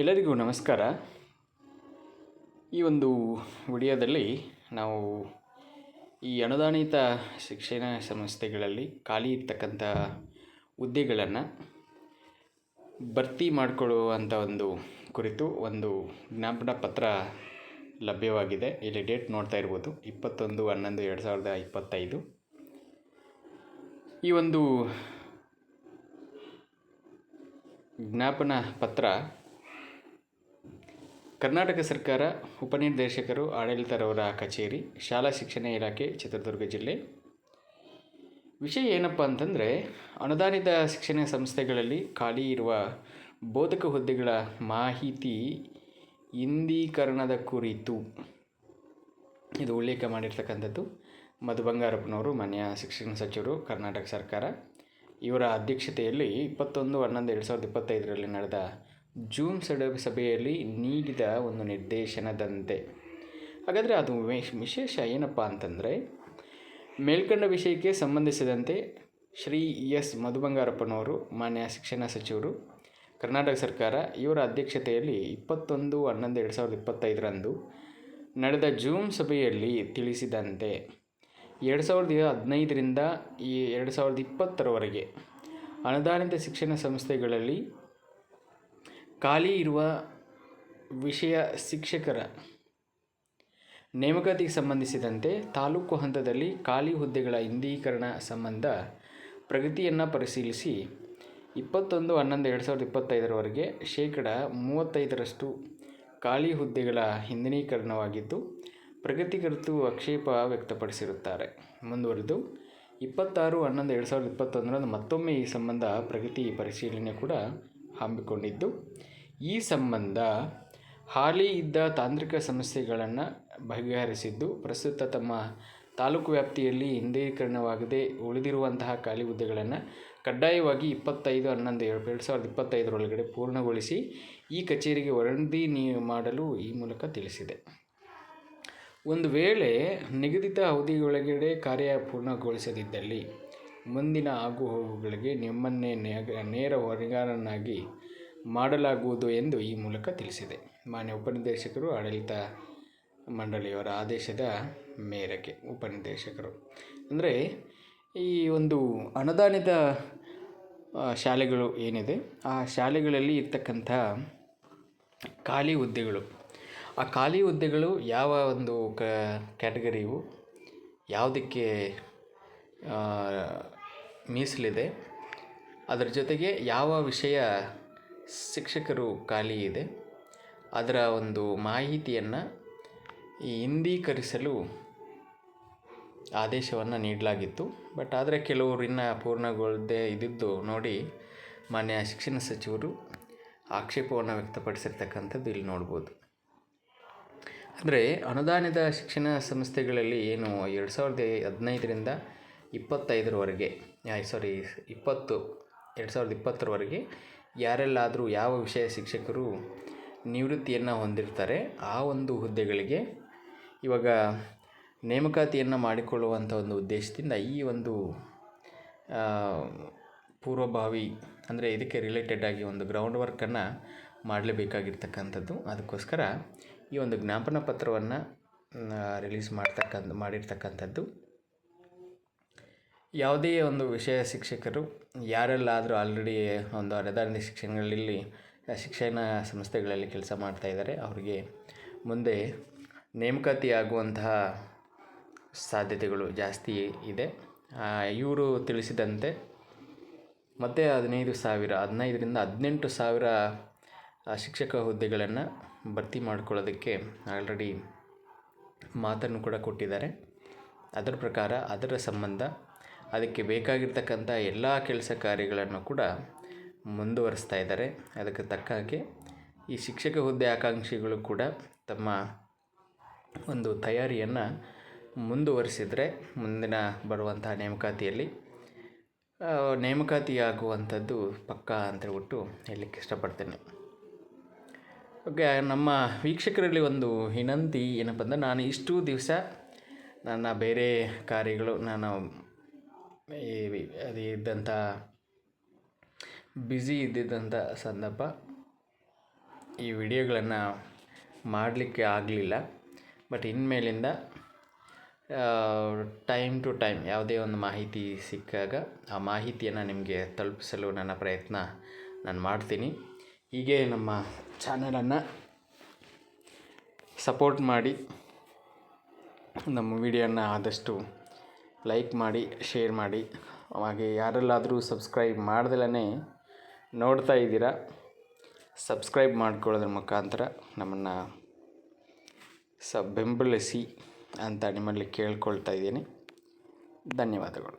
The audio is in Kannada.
ಎಲ್ಲರಿಗೂ ನಮಸ್ಕಾರ. ಈ ಒಂದು ವಿಡಿಯೋದಲ್ಲಿ ನಾವು ಈ ಅನುದಾನಿತ ಶಿಕ್ಷಣ ಸಂಸ್ಥೆಗಳಲ್ಲಿ ಖಾಲಿ ಇರ್ತಕ್ಕಂಥ ಹುದ್ದೆಗಳನ್ನು ಭರ್ತಿ ಮಾಡಿಕೊಳ್ಳುವಂಥ ಒಂದು ಕುರಿತು ಒಂದು ಜ್ಞಾಪನ ಪತ್ರ ಲಭ್ಯವಾಗಿದೆ. ಇಲ್ಲಿ ಡೇಟ್ ನೋಡ್ತಾ ಇರ್ಬೋದು, 21/11/2025. ಈ ಒಂದು ಜ್ಞಾಪನ ಪತ್ರ ಕರ್ನಾಟಕ ಸರ್ಕಾರ, ಉಪನಿರ್ದೇಶಕರು, ಆಡಳಿತರವರ ಕಚೇರಿ, ಶಾಲಾ ಶಿಕ್ಷಣ ಇಲಾಖೆ, ಚಿತ್ರದುರ್ಗ ಜಿಲ್ಲೆ. ವಿಷಯ ಏನಪ್ಪ ಅಂತಂದರೆ, ಅನುದಾನಿತ ಶಿಕ್ಷಣ ಸಂಸ್ಥೆಗಳಲ್ಲಿ ಖಾಲಿ ಇರುವ ಬೋಧಕ ಹುದ್ದೆಗಳ ಮಾಹಿತಿ ಇಂದೀಕರಣದ ಕುರಿತು ಇದು ಉಲ್ಲೇಖ ಮಾಡಿರ್ತಕ್ಕಂಥದ್ದು ಮಧು ಬಂಗಾರಪ್ಪನವರು, ಮಾನ್ಯ ಶಿಕ್ಷಣ ಸಚಿವರು, ಕರ್ನಾಟಕ ಸರ್ಕಾರ. ಇವರ ಅಧ್ಯಕ್ಷತೆಯಲ್ಲಿ 21/11/2025 ನಡೆದ ಜೂಮ್ ಸಭೆಯಲ್ಲಿ ನೀಡಿದ ಒಂದು ನಿರ್ದೇಶನದಂತೆ. ಹಾಗಾದರೆ ಅದು ವಿಶೇಷ ಏನಪ್ಪ ಅಂತಂದರೆ, ಮೇಲ್ಕಂಡ ವಿಷಯಕ್ಕೆ ಸಂಬಂಧಿಸಿದಂತೆ ಶ್ರೀ ಎಸ್ ಮಧು ಬಂಗಾರಪ್ಪನವರು, ಮಾನ್ಯ ಶಿಕ್ಷಣ ಸಚಿವರು, ಕರ್ನಾಟಕ ಸರ್ಕಾರ, ಇವರ ಅಧ್ಯಕ್ಷತೆಯಲ್ಲಿ 21/11/2025 ನಡೆದ ಜೂಮ್ ಸಭೆಯಲ್ಲಿ ತಿಳಿಸಿದಂತೆ 2015ರಿಂದ 2020ರವರೆಗೆ ಅನುದಾನಿತ ಶಿಕ್ಷಣ ಸಂಸ್ಥೆಗಳಲ್ಲಿ ಖಾಲಿ ಇರುವ ವಿಷಯ ಶಿಕ್ಷಕರ ನೇಮಕಾತಿಗೆ ಸಂಬಂಧಿಸಿದಂತೆ ತಾಲೂಕು ಹಂತದಲ್ಲಿ ಖಾಲಿ ಹುದ್ದೆಗಳ ಇಂದೀಕರಣ ಸಂಬಂಧ ಪ್ರಗತಿಯನ್ನು ಪರಿಶೀಲಿಸಿ 21/11/2025ರವರೆಗೆ 35% ಖಾಲಿ ಹುದ್ದೆಗಳ ಇಂದೀಕರಣವಾಗಿದ್ದು ಪ್ರಗತಿ ಕುರಿತು ಆಕ್ಷೇಪ ವ್ಯಕ್ತಪಡಿಸಿರುತ್ತಾರೆ. ಮುಂದುವರೆದು 26/11/2021 ಮತ್ತೊಮ್ಮೆ ಈ ಸಂಬಂಧ ಪ್ರಗತಿ ಪರಿಶೀಲನೆ ಕೂಡ ಹಮ್ಮಿಕೊಂಡಿದ್ದು, ಈ ಸಂಬಂಧ ಹಾಲಿ ಇದ್ದ ತಾಂತ್ರಿಕ ಸಮಸ್ಯೆಗಳನ್ನು ಬಗೆಹರಿಸಿದ್ದು, ಪ್ರಸ್ತುತ ತಮ್ಮ ತಾಲೂಕು ವ್ಯಾಪ್ತಿಯಲ್ಲಿ ಇಂದೀಕರಣವಾಗದೆ ಉಳಿದಿರುವಂತಹ ಖಾಲಿ ಹುದ್ದೆಗಳನ್ನು ಕಡ್ಡಾಯವಾಗಿ 25/11/2025 ಪೂರ್ಣಗೊಳಿಸಿ ಈ ಕಚೇರಿಗೆ ವರದಿ ಮಾಡಲು ಈ ಮೂಲಕ ತಿಳಿಸಿದೆ. ಒಂದು ವೇಳೆ ನಿಗದಿತ ಅವಧಿಯೊಳಗಡೆ ಕಾರ್ಯ ಪೂರ್ಣಗೊಳಿಸದಿದ್ದಲ್ಲಿ ಮುಂದಿನ ಆಗುಹೋಗುಗಳಿಗೆ ನಿಮ್ಮನ್ನೇ ನೇರ ಹೊಣೆಗಾರನಾಗಿ ಮಾಡಲಾಗುವುದು ಎಂದು ಈ ಮೂಲಕ ತಿಳಿಸಿದೆ. ಮಾನ್ಯ ಉಪನಿರ್ದೇಶಕರು, ಆಡಳಿತ ಮಂಡಳಿಯವರ ಆದೇಶದ ಮೇರೆಗೆ ಉಪನಿರ್ದೇಶಕರು ಅಂದರೆ ಈ ಒಂದು ಅನುದಾನಿತ ಶಾಲೆಗಳು ಏನಿದೆ, ಆ ಶಾಲೆಗಳಲ್ಲಿ ಇರ್ತಕ್ಕಂಥ ಖಾಲಿ ಹುದ್ದೆಗಳು, ಆ ಖಾಲಿ ಹುದ್ದೆಗಳು ಯಾವ ಒಂದು ಕ್ಯಾಟಗರಿಯು ಯಾವುದಕ್ಕೆ ಮೀಸಲಿದೆ, ಅದರ ಜೊತೆಗೆ ಯಾವ ವಿಷಯ ಶಿಕ್ಷಕರು ಖಾಲಿ ಇದೆ, ಅದರ ಒಂದು ಮಾಹಿತಿಯನ್ನು ಇಂದೀಕರಿಸಲು ಆದೇಶವನ್ನು ನೀಡಲಾಗಿತ್ತು. ಬಟ್ ಆದರೆ ಕೆಲವರು ಇನ್ನೂ ಪೂರ್ಣಗೊಳ್ಳದೆ ಇದ್ದಿದ್ದು ನೋಡಿ ಮಾನ್ಯ ಶಿಕ್ಷಣ ಸಚಿವರು ಆಕ್ಷೇಪವನ್ನು ವ್ಯಕ್ತಪಡಿಸಿರ್ತಕ್ಕಂಥದ್ದು ಇಲ್ಲಿ ನೋಡ್ಬೋದು. ಅಂದರೆ ಅನುದಾನಿತ ಶಿಕ್ಷಣ ಸಂಸ್ಥೆಗಳಲ್ಲಿ ಏನು 2015ರಿಂದ 2025ರವರೆಗೆ 2020ರವರೆಗೆ ಯಾರೆಲ್ಲಾದರೂ ಯಾವ ವಿಷಯ ಶಿಕ್ಷಕರು ನಿವೃತ್ತಿಯನ್ನು ಹೊಂದಿರ್ತಾರೆ, ಆ ಒಂದು ಹುದ್ದೆಗಳಿಗೆ ಇವಾಗ ನೇಮಕಾತಿಯನ್ನು ಮಾಡಿಕೊಳ್ಳುವಂಥ ಒಂದು ಉದ್ದೇಶದಿಂದ ಈ ಒಂದು ಪೂರ್ವಭಾವಿ ಅಂದರೆ ಇದಕ್ಕೆ ರಿಲೇಟೆಡ್ ಆಗಿ ಒಂದು ಗ್ರೌಂಡ್ ವರ್ಕನ್ನು ಮಾಡಲೇಬೇಕಾಗಿರ್ತಕ್ಕಂಥದ್ದು. ಅದಕ್ಕೋಸ್ಕರ ಈ ಒಂದು ಜ್ಞಾಪನ ಪತ್ರವನ್ನು ರಿಲೀಸ್ ಮಾಡಿರ್ತಕ್ಕಂಥದ್ದು. ಯಾವುದೇ ಒಂದು ವಿಷಯ ಶಿಕ್ಷಕರು ಯಾರೆಲ್ಲಾದರೂ ಆಲ್ರೆಡಿ ಒಂದು ಅನುದಾನಿತ ಶಿಕ್ಷಣ ಸಂಸ್ಥೆಗಳಲ್ಲಿ ಕೆಲಸ ಮಾಡ್ತಾಯಿದ್ದಾರೆ, ಅವರಿಗೆ ಮುಂದೆ ನೇಮಕಾತಿ ಆಗುವಂತಹ ಸಾಧ್ಯತೆಗಳು ಜಾಸ್ತಿ ಇದೆ. ಇವರು ತಿಳಿಸಿದಂತೆ ಮತ್ತೆ 15ರಿಂದ 18,000 ಶಿಕ್ಷಕ ಹುದ್ದೆಗಳನ್ನು ಭರ್ತಿ ಮಾಡ್ಕೊಳ್ಳೋದಕ್ಕೆ ಆಲ್ರೆಡಿ ಮಾತನ್ನು ಕೂಡ ಕೊಟ್ಟಿದ್ದಾರೆ. ಅದರ ಪ್ರಕಾರ ಅದರ ಸಂಬಂಧ ಅದಕ್ಕೆ ಬೇಕಾಗಿರ್ತಕ್ಕಂಥ ಎಲ್ಲ ಕೆಲಸ ಕಾರ್ಯಗಳನ್ನು ಕೂಡ ಮುಂದುವರಿಸ್ತಾ ಇದ್ದಾರೆ. ಅದಕ್ಕೆ ತಕ್ಕ ಹಾಗೆ ಈ ಶಿಕ್ಷಕ ಹುದ್ದೆ ಆಕಾಂಕ್ಷಿಗಳು ಕೂಡ ತಮ್ಮ ಒಂದು ತಯಾರಿಯನ್ನು ಮುಂದುವರಿಸಿದರೆ ಮುಂದಿನ ಬರುವಂತಹ ನೇಮಕಾತಿಯಲ್ಲಿ ನೇಮಕಾತಿಯಾಗುವಂಥದ್ದು ಪಕ್ಕಾ ಅಂತೇಳ್ಬಿಟ್ಟು ಹೇಳಲಿಕ್ಕೆ ಇಷ್ಟಪಡ್ತೇನೆ. ಓಕೆ, ನಮ್ಮ ವೀಕ್ಷಕರಲ್ಲಿ ಒಂದು ವಿನಂತಿ ಏನಪ್ಪ ಅಂದರೆ, ನಾನು ಇಷ್ಟು ದಿವಸ ನನ್ನ ಬೇರೆ ಕಾರ್ಯಗಳು ನಾನು ಅದು ಇದ್ದಂಥ ಬ್ಯುಸಿ ಇದ್ದಿದ್ದಂಥ ಸಂದರ್ಭ ಈ ವಿಡಿಯೋಗಳನ್ನು ಮಾಡಲಿಕ್ಕೆ ಆಗಲಿಲ್ಲ. ಬಟ್ ಇನ್ಮೇಲಿಂದ ಟೈಮ್ ಟು ಟೈಮ್ ಯಾವುದೇ ಒಂದು ಮಾಹಿತಿ ಸಿಕ್ಕಾಗ ಆ ಮಾಹಿತಿಯನ್ನು ನಿಮಗೆ ತಲುಪಿಸಲು ನನ್ನ ಪ್ರಯತ್ನ ನಾನು ಮಾಡ್ತೀನಿ. ಹೀಗೆ ನಮ್ಮ ಚಾನಲನ್ನು ಸಪೋರ್ಟ್ ಮಾಡಿ, ನಮ್ಮ ವಿಡಿಯೋನ ಆದಷ್ಟು ಲೈಕ್ ಮಾಡಿ, ಶೇರ್ ಮಾಡಿ. ಹಾಗೆ ಯಾರೆಲ್ಲಾದರೂ ಸಬ್ಸ್ಕ್ರೈಬ್ ಮಾಡ್ದಲೇ ನೋಡ್ತಾ ಇದ್ದೀರಾ, ಸಬ್ಸ್ಕ್ರೈಬ್ ಮಾಡ್ಕೊಳ್ಳೋದ್ರ ಮುಖಾಂತರ ನಮ್ಮನ್ನು ಬೆಂಬಲಿಸಿ ಅಂತ ನಿಮ್ಮಲ್ಲಿ ಕೇಳ್ಕೊಳ್ತಾ ಇದ್ದೀನಿ. ಧನ್ಯವಾದಗಳು.